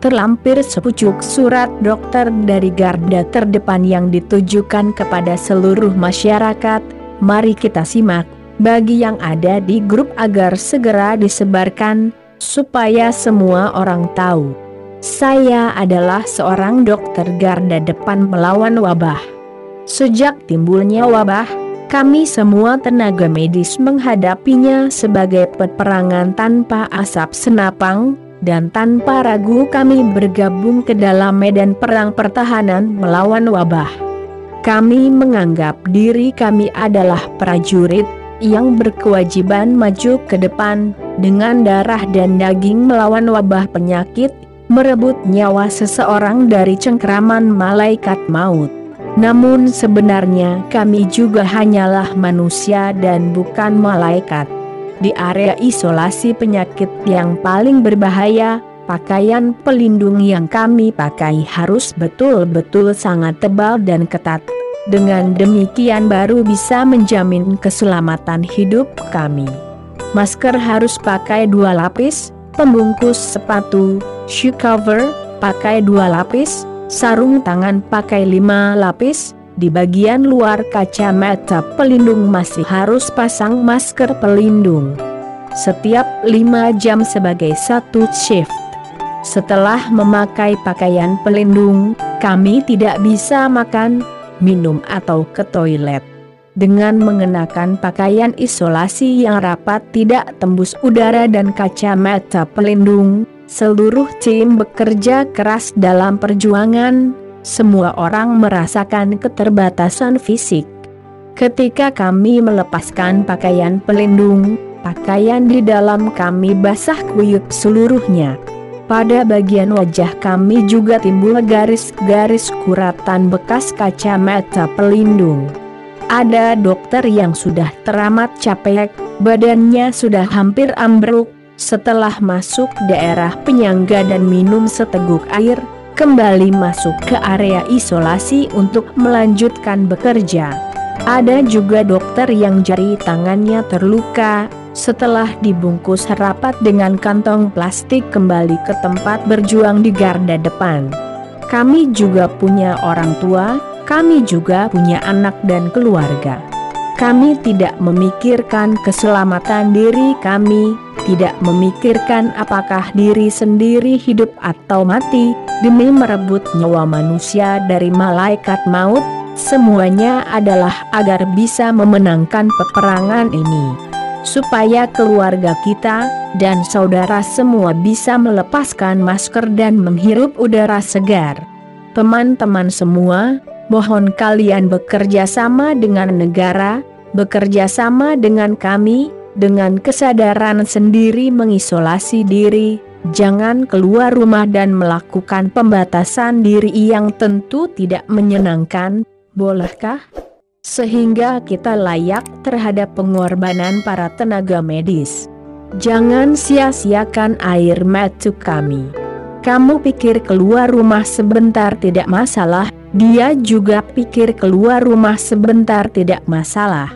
terlampir sepucuk surat dokter dari garda terdepan yang ditujukan kepada seluruh masyarakat. Mari kita simak bagi yang ada di grup agar segera disebarkan, supaya semua orang tahu. Saya adalah seorang dokter garda depan melawan wabah. Sejak timbulnya wabah, kami semua tenaga medis menghadapinya sebagai peperangan tanpa asap senapang, dan tanpa ragu kami bergabung ke dalam medan perang pertahanan melawan wabah. Kami menganggap diri kami adalah prajurit yang berkewajiban maju ke depan dengan darah dan daging melawan wabah penyakit, merebut nyawa seseorang dari cengkraman malaikat maut. Namun sebenarnya kami juga hanyalah manusia dan bukan malaikat. Di area isolasi penyakit yang paling berbahaya, pakaian pelindung yang kami pakai harus betul-betul sangat tebal dan ketat. Dengan demikian baru bisa menjamin keselamatan hidup kami. Masker harus pakai 2 lapis, pembungkus sepatu, shoe cover, pakai 2 lapis, sarung tangan pakai 5 lapis, di bagian luar kacamata pelindung masih harus pasang masker pelindung. Setiap 5 jam sebagai satu shift. Setelah memakai pakaian pelindung, kami tidak bisa makan, minum atau ke toilet. Dengan mengenakan pakaian isolasi yang rapat tidak tembus udara dan kacamata pelindung, seluruh tim bekerja keras dalam perjuangan. Semua orang merasakan keterbatasan fisik. Ketika kami melepaskan pakaian pelindung, pakaian di dalam kami basah kuyup seluruhnya. Pada bagian wajah kami juga timbul garis-garis kuratan bekas kacamata pelindung. Ada dokter yang sudah teramat capek, badannya sudah hampir ambruk. Setelah masuk daerah penyangga dan minum seteguk air, kembali masuk ke area isolasi untuk melanjutkan bekerja. Ada juga dokter yang jari tangannya terluka, setelah dibungkus rapat dengan kantong plastik kembali ke tempat berjuang di garda depan. Kami juga punya orang tua, kami juga punya anak dan keluarga. Kami tidak memikirkan keselamatan diri kami, tidak memikirkan apakah diri sendiri hidup atau mati, demi merebut nyawa manusia dari malaikat maut. Semuanya adalah agar bisa memenangkan peperangan ini, supaya keluarga kita dan saudara semua bisa melepaskan masker dan menghirup udara segar. Teman-teman semua, mohon kalian bekerja sama dengan negara, bekerja sama dengan kami, dengan kesadaran sendiri mengisolasi diri, jangan keluar rumah dan melakukan pembatasan diri yang tentu tidak menyenangkan, bolehkah? Sehingga kita layak terhadap pengorbanan para tenaga medis. Jangan sia-siakan air mata kami. Kamu pikir keluar rumah sebentar tidak masalah, dia juga pikir keluar rumah sebentar tidak masalah.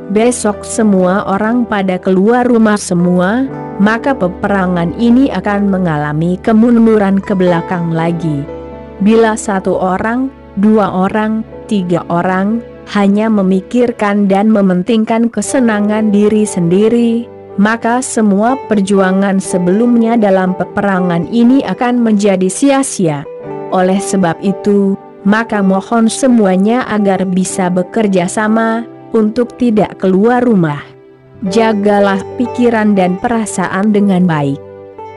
Besok semua orang pada keluar rumah semua, maka peperangan ini akan mengalami kemunduran ke belakang lagi. Bila 1 orang, 2 orang, 3 orang hanya memikirkan dan mementingkan kesenangan diri sendiri, maka semua perjuangan sebelumnya dalam peperangan ini akan menjadi sia-sia. Oleh sebab itu, maka mohon semuanya agar bisa bekerja sama untuk tidak keluar rumah. Jagalah pikiran dan perasaan dengan baik.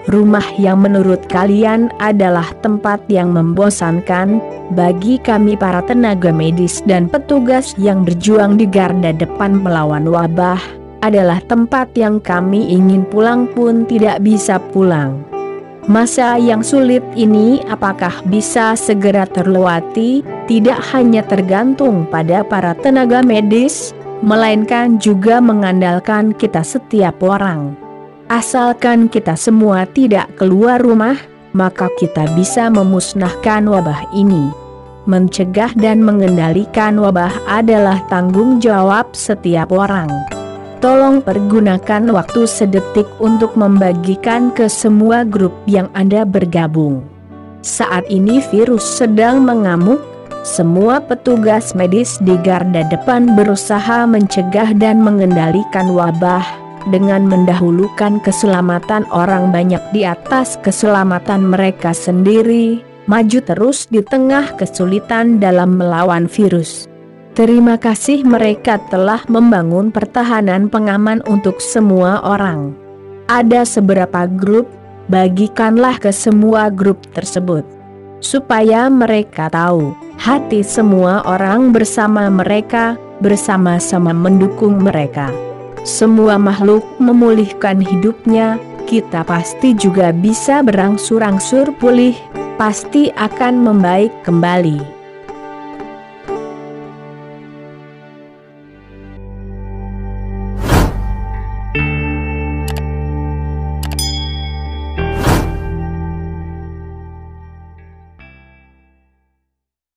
Rumah yang menurut kalian adalah tempat yang membosankan, bagi kami para tenaga medis dan petugas yang berjuang di garda depan melawan wabah, adalah tempat yang kami ingin pulang pun tidak bisa pulang. Masa yang sulit ini apakah bisa segera terlewati, tidak hanya tergantung pada para tenaga medis, melainkan juga mengandalkan kita setiap orang. Asalkan kita semua tidak keluar rumah, maka kita bisa memusnahkan wabah ini. Mencegah dan mengendalikan wabah adalah tanggung jawab setiap orang. Tolong pergunakan waktu sedetik untuk membagikan ke semua grup yang Anda bergabung. Saat ini virus sedang mengamuk. Semua petugas medis di garda depan berusaha mencegah dan mengendalikan wabah dengan mendahulukan keselamatan orang banyak di atas keselamatan mereka sendiri, maju terus di tengah kesulitan dalam melawan virus. Terima kasih mereka telah membangun pertahanan pengaman untuk semua orang. Ada seberapa grup, bagikanlah ke semua grup tersebut, supaya mereka tahu hati semua orang bersama mereka, bersama-sama mendukung mereka. Semua makhluk memulihkan hidupnya, kita pasti juga bisa berangsur-angsur pulih, pasti akan membaik kembali.